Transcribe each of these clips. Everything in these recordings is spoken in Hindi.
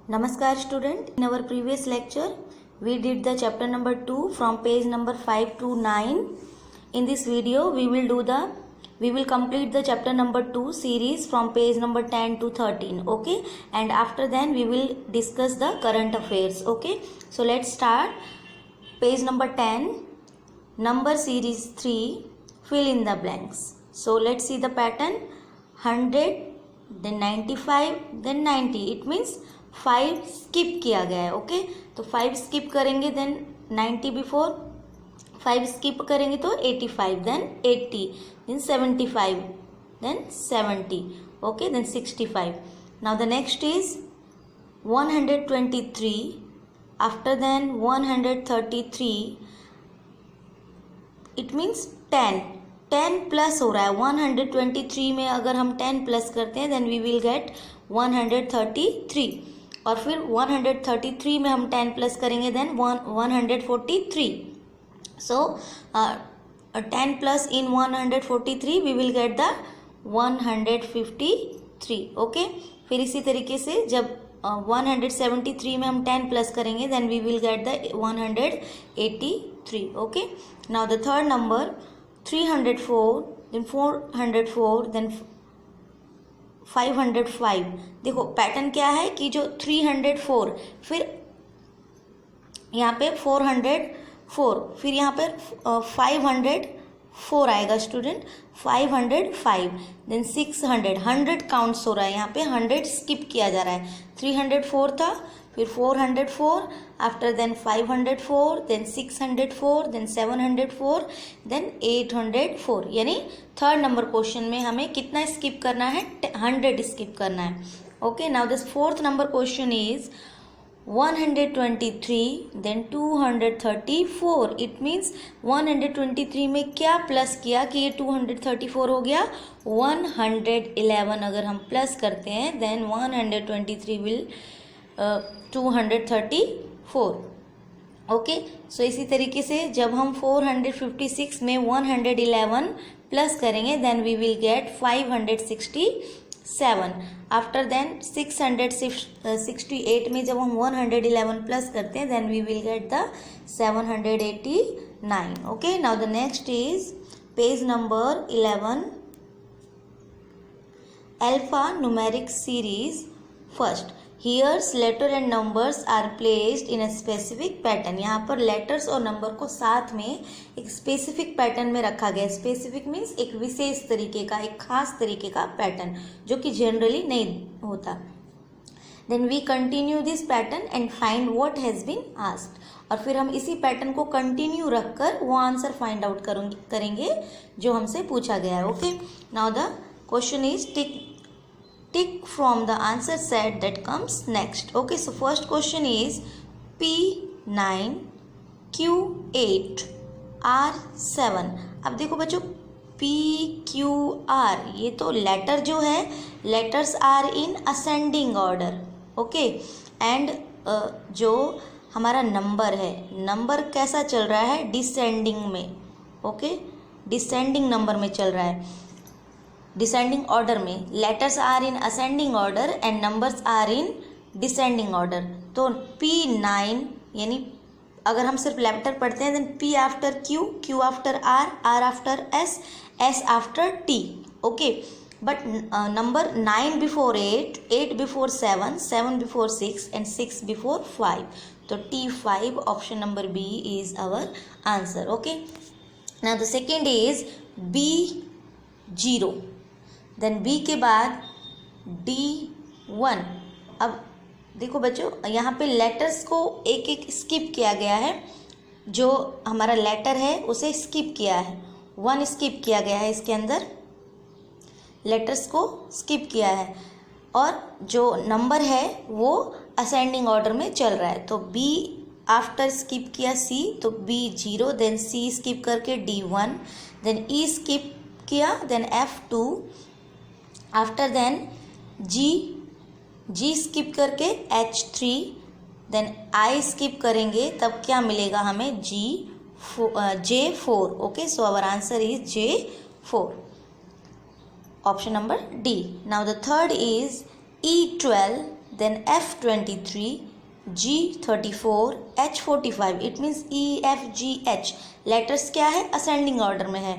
Namaskar student, in our previous lecture we did the chapter number 2 from page number 5 to 9. In this video we will complete the chapter number 2 series from page number 10 to 13, okay, and after then we will discuss the current affairs, okay. So let's start. Page number 10, number series 3, fill in the blanks. So let's see the pattern. 100, then 95, then 90. It means 5 skip किया गया है, ओके. तो 5 स्किप करेंगे देन 90 बिफोर, 5 स्किप करेंगे तो 85, then 80, then 75, then 70, okay, then 65. Now the next is 123, after then 133. It means 10 plus हो रहा है. 123 में अगर हम 10 प्लस करते हैं देन वी विल गेट 133, और फिर 133 में हम 10 प्लस करेंगे then 143. So 10 plus in 143 we will get the 153, okay. फिर इसी तरीके से जब 173 में हम 10 प्लस करेंगे then we will get the 183, okay. Now the third number 304, then 404, then 505. देखो पैटर्न क्या है कि जो 304, फिर यहाँ पे 404, फिर यहाँ पे 504 आएगा स्टूडेंट, 505, देन 600. 100 काउंट्स हो रहा है यहाँ पे, 100 स्किप किया जा रहा है. 304 था, फिर 404, after then 504, then 604, then 704, then 804. यानी थर्ड नंबर क्वेश्चन में हमें कितना स्किप करना है? 100 स्किप करना है, okay. Now this fourth number question is 123, then 234. It means 123 में क्या प्लस किया कि ये 234 हो गया? 111 अगर हम प्लस करते हैं देन 123 विल 234, ओके. सो इसी तरीके से जब हम 456 में 111 प्लस करेंगे then we will get 567. After then 668 में जब हम 111 प्लस करते हैं then we will get the 789, okay. Now the next is page number 11, alphanumeric series first. Here's letter and numbers are placed in a specific pattern. यहाँ पर लेटर्स और नंबर को साथ में एक स्पेसिफिक पैटर्न में रखा गया. स्पेसिफिक मीन्स एक विशेष तरीके का, एक खास तरीके का पैटर्न जो कि जनरली नहीं होता. Then we continue this pattern and find what has been asked. और फिर हम इसी पैटर्न को कंटिन्यू रखकर वो आंसर फाइंड आउट करेंगे जो हमसे पूछा गया है, okay. Now the question is tick from the answer set that comes next, okay. So first question is P9 Q8 R7. अब देखो बच्चों PQR, ये तो लेटर जो है, letters are in ascending order, okay. And जो हमारा नंबर है, नंबर कैसा चल रहा है? डिसेंडिंग में, ओके. डिसेंडिंग नंबर में चल रहा है, डिसेंडिंग ऑर्डर में. Letters are in ascending order and numbers are in descending order. तो P9 यानी अगर हम सिर्फ लेटर पढ़ते हैं then P after Q, Q after R, R after S, S after T, okay. But number 9 before 8, 8 before 7, 7 before 6 and 6 before 5. तो T5 option number B is our answer, okay. Now the second is B0, then B के बाद D1. अब देखो बच्चों यहाँ पे लेटर्स को एक एक स्किप किया गया है. जो हमारा लेटर है उसे स्किप किया है, 1 स्किप किया गया है, इसके अंदर लेटर्स को स्किप किया है. और जो नंबर है वो असेंडिंग ऑर्डर में चल रहा है. तो B आफ्टर स्किप किया C, तो B0, देन C स्किप करके D1, देन E स्किप किया, then F2, after then G skip करके H3, देन I स्किप करेंगे तब क्या मिलेगा हमें? J4, okay. So our answer is J4, option number D. Now the third is E12, then F23, G34, H45. It means EFGH letters क्या है, असेंडिंग ऑर्डर में है,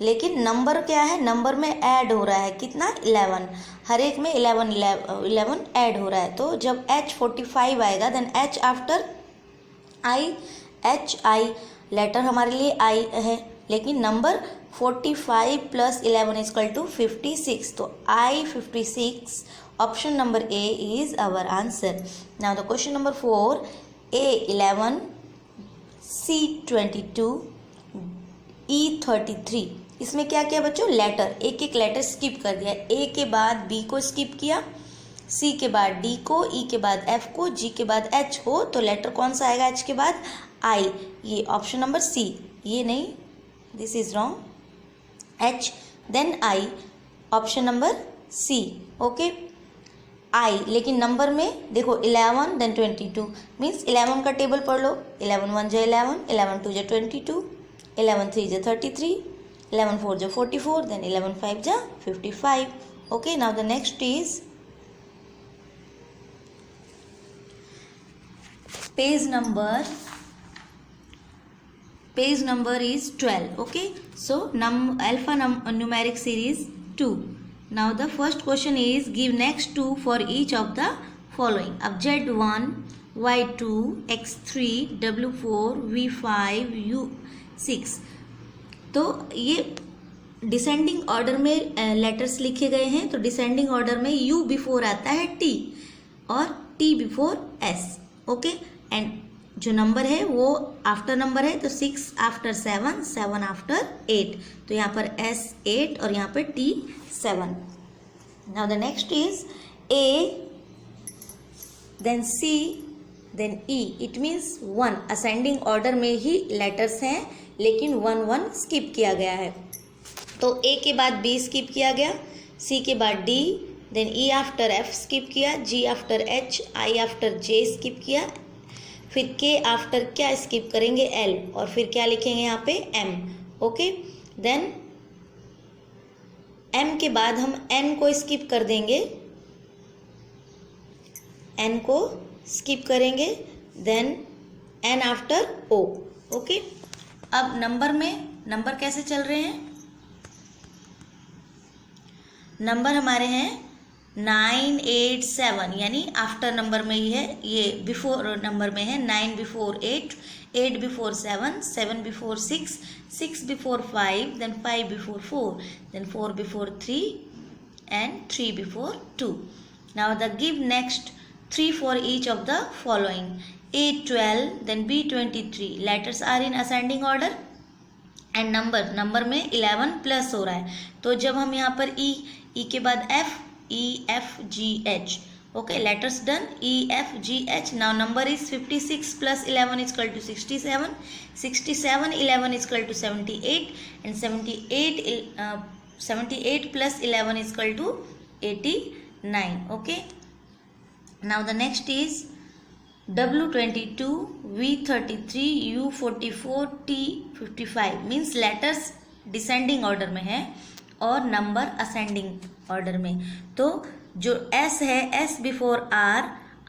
लेकिन नंबर क्या है, नंबर में ऐड हो रहा है कितना, 11, हर एक में 11 ऐड हो रहा है। तो जब H45 आएगा then H after I, HI letter हमारे लिए I है, लेकिन नंबर 45 प्लस 11 इक्वल टू 56, तो I56 option number A is our answer. Now the question number 4, A11, C22, E33। इसमें क्या किया बच्चों, लेटर, एक एक लेटर स्किप कर दिया। A के बाद B को स्किप किया, C के बाद D को, E के बाद F को, G के बाद H हो, तो लेटर कौन सा आएगा H के बाद, I, ये ऑप्शन नंबर C, ये नहीं, this is wrong, H then I, option number C, okay, I, लेकिन नंबर में देखो 11 देन 22, मीन्स 11 का टेबल पढ़ लो, 11 1 जा 11, 11 2 जा 22, 11 3 जा 33, 11 4 जा 44, देन 11 5 जा 55, okay. Now the next is page number is 12, okay. So alpha numeric series 2. Now the first question is, give next 2 for each of the following. अब Z1, Y2, X3, W4, V5, U6, तो ये डिसेंडिंग ऑर्डर में लेटर्स लिखे गए हैं, तो डिसेंडिंग ऑर्डर में U बिफोर आता है T और T before S, okay, and जो नंबर है वो आफ्टर नंबर है, तो 6 आफ्टर 7, 7 आफ्टर 8, तो यहाँ पर S 8 और यहाँ पर T 7। Now the next is A then C then E, it means 1, ascending order में ही लेटर्स हैं, लेकिन 1 1 स्किप किया गया है, तो A के बाद B स्किप किया गया, C के बाद D, then E after F skip किया, G after H, I after J skip किया, फिर K आफ्टर क्या स्किप करेंगे, L, और फिर क्या लिखेंगे यहाँ पे M, ओके, देन M के बाद हम N को स्किप कर देंगे, N को स्किप करेंगे, then N after O, okay. अब नंबर में, नंबर कैसे चल रहे हैं, नंबर हमारे हैं 9 8 7, यानी आफ्टर नंबर में ही है, ये बिफोर नंबर में है, 9 before 8, 8 before 7, 7 before 6, 6 before 5, then 5 before 4, then 4 before 3 and 3 before 2। Now the give next 3 for each of the following, A12 then B23, letters are in ascending order and number में 11 प्लस हो रहा है, तो जब हम यहाँ पर E के बाद F, E F G H, okay, letters done, E F G H. Now number is 56 plus 11 is equal to 67, 67 11 is equal to 78, and 78 plus 11 is equal to 89, okay. Now the next is W22, V33, U44, T55, means letters descending order में है और नंबर असेंडिंग ऑर्डर में, तो जो S है, S before R,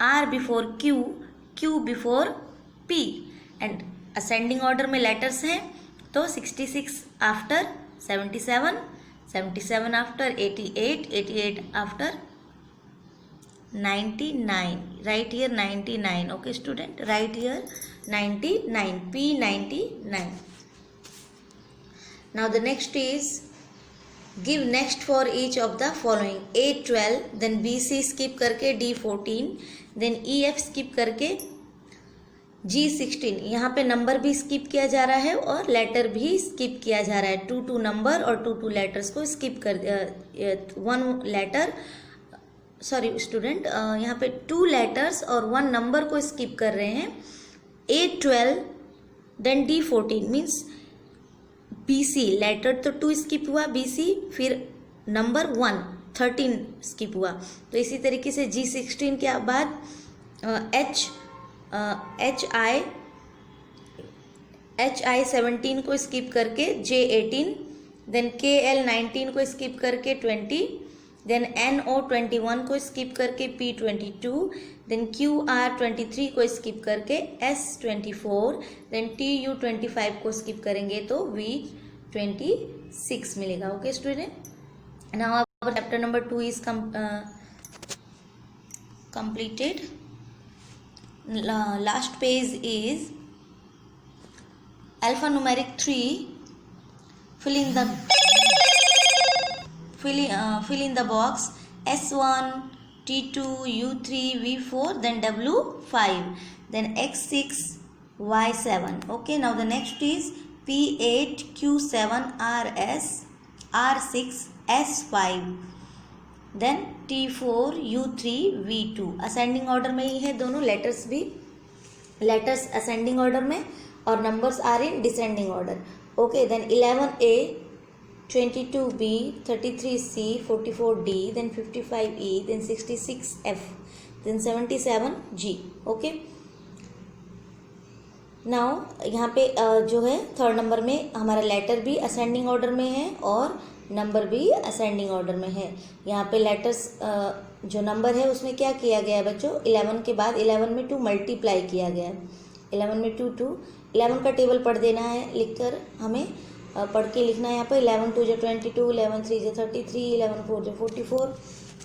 R before Q, Q before P, and ascending order में लेटर्स हैं, तो 66 after 77, 77 after 88, 88 after 99, right here 99, okay student, right here 99, P99। Now the next is give next for each of the following, A12 then BC skip करके D14, देन EF स्किप करके G16, यहाँ पे नंबर भी स्किप किया जा रहा है और लेटर भी स्किप किया जा रहा है, 2 नंबर और 2 लेटर्स को स्किप कर, 1 लेटर, सॉरी स्टूडेंट, यहाँ पे 2 लेटर्स और 1 नंबर को स्किप कर रहे हैं। A12 then D14 means BC, letter तो 2 स्किप हुआ BC, फिर नंबर 1 13 स्किप हुआ, तो इसी तरीके से G16 के बाद HI 17 को स्किप करके J18, देन KL 19 को स्किप करके 20, देन NO21 को स्किप करके P22, देन QR23 को स्किप करके S24, देन TU25 को स्किप करेंगे तो V26 मिलेगा. Okay student, now our chapter number 2 is completed. Last page is alphanumeric 3. Fill in the box S1, T2, U3, V4, then W5, then X6, Y7. Okay, now the next is P8, Q7, RS, R6, S5, then T4, U3, V2. Ascending order में ही है दोनों, लेटर्स भी, लेटर्स असेंडिंग ऑर्डर में और numbers are in descending order. Okay, then 11A, 22B, 33C, 44D, then 55E, then 66F, then 77G. Okay, now यहाँ पे जो है थर्ड नंबर में हमारा लेटर भी असेंडिंग ऑर्डर में है और नंबर भी असेंडिंग ऑर्डर में है. यहाँ पे लेटर्स जो नंबर है उसमें क्या किया गया है बच्चों, 11 के बाद 11 में 2 मल्टीप्लाई किया गया है. 11 में 2 11 का टेबल पढ़ देना है, लिखकर हमें पढ़ के लिखना है. यहाँ पर 11 2 जो 22, 11 3 जो 33, 11 4 जो 44,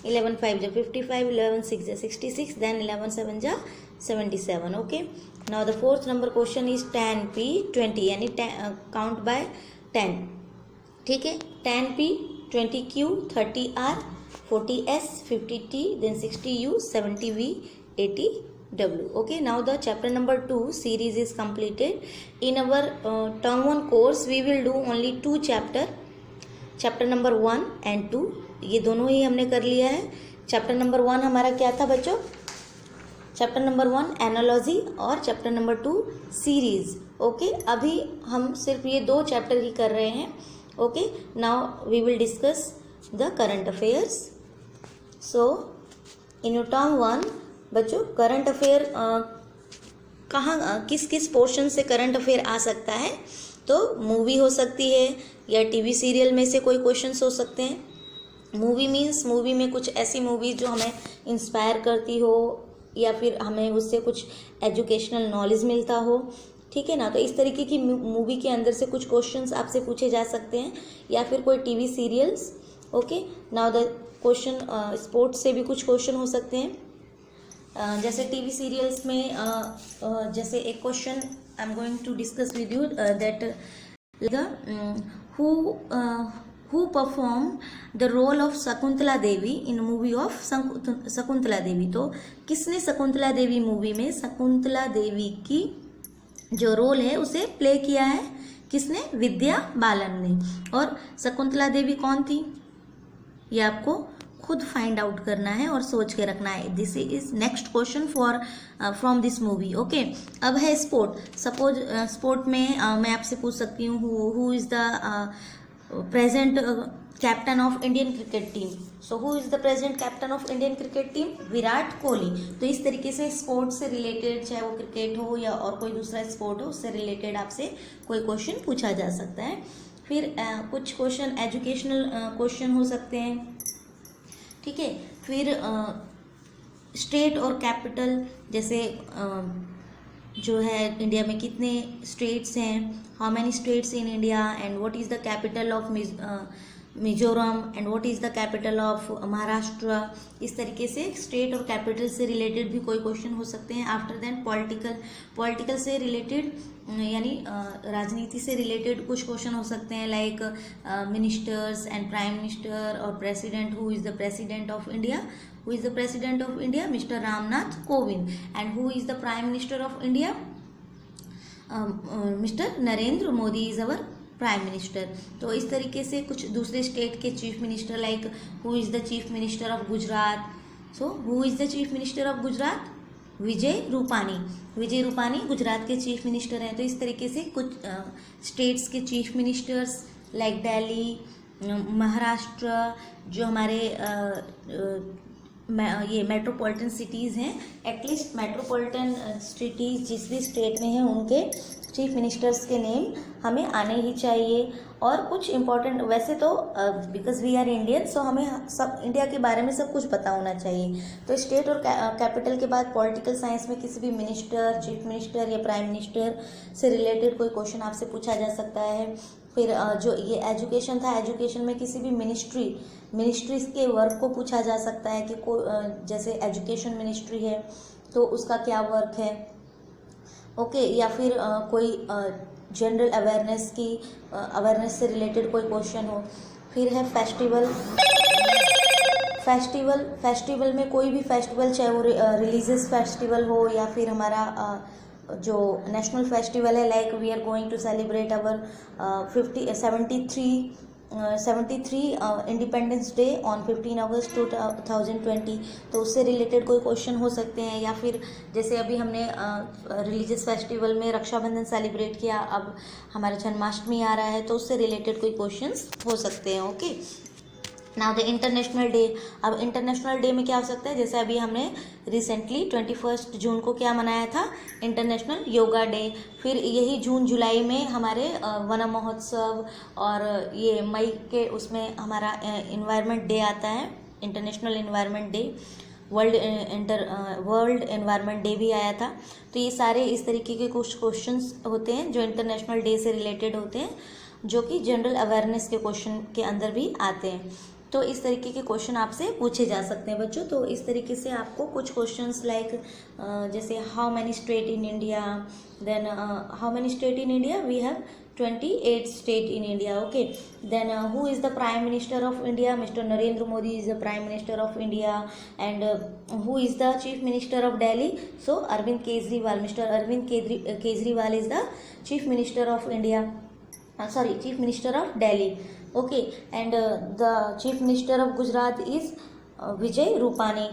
11 5 जो 55, 11 6 जो 66, देन 11 7 जो 77. Okay, now the fourth number question is 10P 20, यानी काउंट बाय 10. ठीक है, 10P, 20Q, 30R, 40S, 50T, then 60U, 70V, 80W. Okay, now the chapter number 2 series is completed. In our term 1 course we will do only 2 chapter number 1 and 2. ये दोनों ही हमने कर लिया है. चैप्टर नंबर 1 हमारा क्या था बच्चों, चैप्टर नंबर 1 एनालॉजी और चैप्टर नंबर 2 सीरीज. ओके, अभी हम सिर्फ ये 2 चैप्टर ही कर रहे हैं. Okay, now we will discuss the current affairs. So in your term 1 बच्चों करंट अफेयर कहाँ किस किस पोर्शन से करंट अफेयर आ सकता है, तो मूवी हो सकती है या टीवी सीरियल में से कोई क्वेश्चंस हो सकते हैं. मूवी मीन्स मूवी में कुछ ऐसी मूवीज जो हमें इंस्पायर करती हो या फिर हमें उससे कुछ एजुकेशनल नॉलेज मिलता हो. ठीक है ना, तो इस तरीके की मूवी के अंदर से कुछ क्वेश्चंस आपसे पूछे जा सकते हैं या फिर कोई TV serials. Okay, now the question sports से भी कुछ क्वेश्चन हो सकते हैं. जैसे टीवी सीरियल्स में जैसे एक question I am going to discuss with you that who perform the role of Shakuntala Devi in movie of Shakuntala Devi. तो किसने शकुंतला देवी मूवी में शकुंतला देवी की जो रोल है उसे प्ले किया है, किसने, विद्या बालन ने. और शकुंतला देवी कौन थी ये आपको खुद फाइंड आउट करना है और सोच के रखना है. This is next question for from this movie. Okay, अब है स्पोर्ट. सपोज स्पोर्ट में मैं आपसे पूछ सकती हूँ who is the present captain of Indian cricket team. So who is the present captain of Indian cricket team, Virat Kohli. तो इस तरीके से स्पोर्ट्स से रिलेटेड, चाहे वो क्रिकेट हो या और कोई दूसरा स्पोर्ट हो, उससे रिलेटेड आपसे कोई क्वेश्चन पूछा जा सकता है. फिर कुछ क्वेश्चन एजुकेशनल क्वेश्चन हो सकते हैं. ठीक है, फिर स्टेट और कैपिटल, जैसे जो है इंडिया में कितने स्टेट्स हैं, how many states in India, and what is the capital of Mizoram and what is the capital of Maharashtra. इस तरीके से स्टेट और कैपिटल से रिलेटेड भी कोई क्वेश्चन हो सकते हैं. आफ्टर देन पॉलिटिकल से रिलेटेड यानी राजनीति से रिलेटेड कुछ क्वेश्चन हो सकते हैं, like ministers and prime minister और president. Who is the president of India, who is the president of India, mister Ramnath Kovind. And who is the prime minister of India, mister Narendra Modi is our prime minister. तो इस तरीके से कुछ दूसरे स्टेट के chief minister, like who is the chief minister of Gujarat. So who is the chief minister of Gujarat, Vijay Rupani. Vijay Rupani Gujarat के चीफ मिनिस्टर हैं. तो इस तरीके से कुछ स्टेट्स के chief ministers like Delhi, Maharashtra, जो हमारे ये मेट्रोपॉलिटन सिटीज़ हैं, एटलीस्ट मेट्रोपॉलिटन सिटीज़ जिस भी स्टेट में हैं उनके चीफ मिनिस्टर्स के नेम हमें आने ही चाहिए। और कुछ इम्पोर्टेंट, वैसे तो because we are Indian so हमें सब इंडिया के बारे में सब कुछ पता होना चाहिए। तो स्टेट और कैपिटल के बाद पॉलिटिकल साइंस में किसी भी मिनिस्टर, चीफ मिनिस्टर या प्राइम मिनिस्टर से रिलेटेड कोई क्वेश्चन आपसे पूछा जा सकता है। फिर जो ये एजुकेशन था, एजुकेशन में किसी भी मिनिस्ट्रीज के वर्क को पूछा जा सकता है कि जैसे एजुकेशन मिनिस्ट्री है तो उसका क्या वर्क है, ओके। या फिर कोई जनरल अवेयरनेस से रिलेटेड कोई क्वेश्चन हो। फिर है फेस्टिवल में कोई भी फेस्टिवल, चाहे वो रिलीजियस फेस्टिवल हो या फिर हमारा जो नेशनल फेस्टिवल है, like we are going to celebrate our 73 independence day on 15 August 2020, तो उससे रिलेटेड कोई क्वेश्चन हो सकते हैं। या फिर जैसे अभी हमने रिलीजियस फेस्टिवल में रक्षाबंधन सेलिब्रेट किया, अब हमारा जन्माष्टमी आ रहा है तो उससे रिलेटेड कोई क्वेश्चंस हो सकते हैं, okay. Now the international day. अब इंटरनेशनल डे में क्या हो सकता है, जैसे अभी हमने रिसेंटली 21 जून को क्या मनाया था, इंटरनेशनल योगा डे। फिर यही जून जुलाई में हमारे वन महोत्सव, और ये मई के उसमें हमारा इन्वायरमेंट डे आता है, international environment day, world environment day भी आया था। तो ये सारे इस तरीके के कुछ क्वेश्चंस होते हैं जो इंटरनेशनल डे से रिलेटेड होते हैं, जो कि जनरल अवेयरनेस के क्वेश्चन के अंदर भी आते हैं। तो इस तरीके के क्वेश्चन आपसे पूछे जा सकते हैं बच्चों। तो इस तरीके से आपको कुछ क्वेश्चंस लाइक जैसे how many state in India, then how many state in India, we have 28 state in India, okay. Then who is the Prime Minister of India? Mr. Narendra Modi is the Prime Minister of India. And who is the Chief Minister of Delhi? So Arvind Kejriwal, Mr. Arvind Kejriwal is the Chief Minister of India, Chief Minister of Delhi, okay. And the Chief Minister of Gujarat is Vijay Rupani.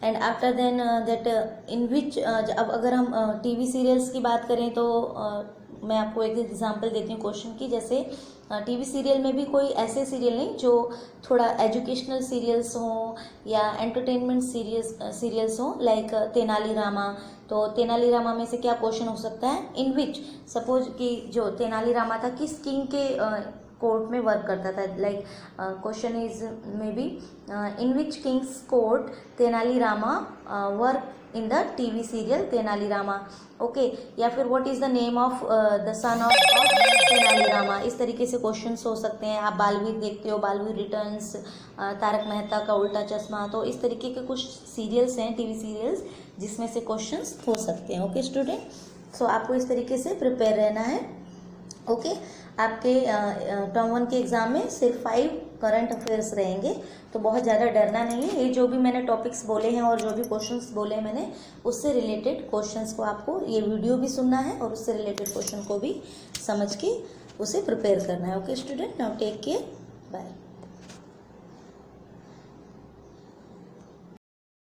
And after then that in which, अब अगर हम टीवी सीरियल्स की बात करें तो मैं आपको एक एग्जांपल देती हूँ क्वेश्चन की। जैसे टीवी सीरियल में भी कोई ऐसे सीरियल नहीं जो थोड़ा एजुकेशनल सीरियल्स हों या एंटरटेनमेंट सीरियल्स हों, लाइक तेनालीरामा। तो तेनालीरामा में से क्या क्वेश्चन हो सकता है, इन विच, सपोज कि जो तेनालीरामा था किस किंग के कोर्ट में वर्क करता था, like question is may be in which Kings court Tenali Rama work in the TV serial Tenali Rama, okay. या फिर what is the name of the son of Tenali Rama. इस तरीके से क्वेश्चंस हो सकते हैं। आप बालवीर देखते हो, बालवीर रिटर्न्स, तारक मेहता का उल्टा चश्मा, तो इस तरीके के कुछ सीरियल्स हैं, टीवी सीरियल्स, जिसमें से क्वेश्चंस हो सकते हैं, ओके स्टूडेंट। सो आपको इस तरीके से प्रिपेयर रहना है, ओके। आपके टर्म 1 के एग्ज़ाम में सिर्फ 5 करंट अफेयर्स रहेंगे, तो बहुत ज़्यादा डरना नहीं है। ये जो भी मैंने टॉपिक्स बोले हैं और जो भी क्वेश्चंस बोले हैं मैंने, उससे रिलेटेड क्वेश्चंस को आपको ये वीडियो भी सुनना है और उससे रिलेटेड क्वेश्चन को भी समझ के उसे प्रिपेयर करना है, okay student. Now take care, bye.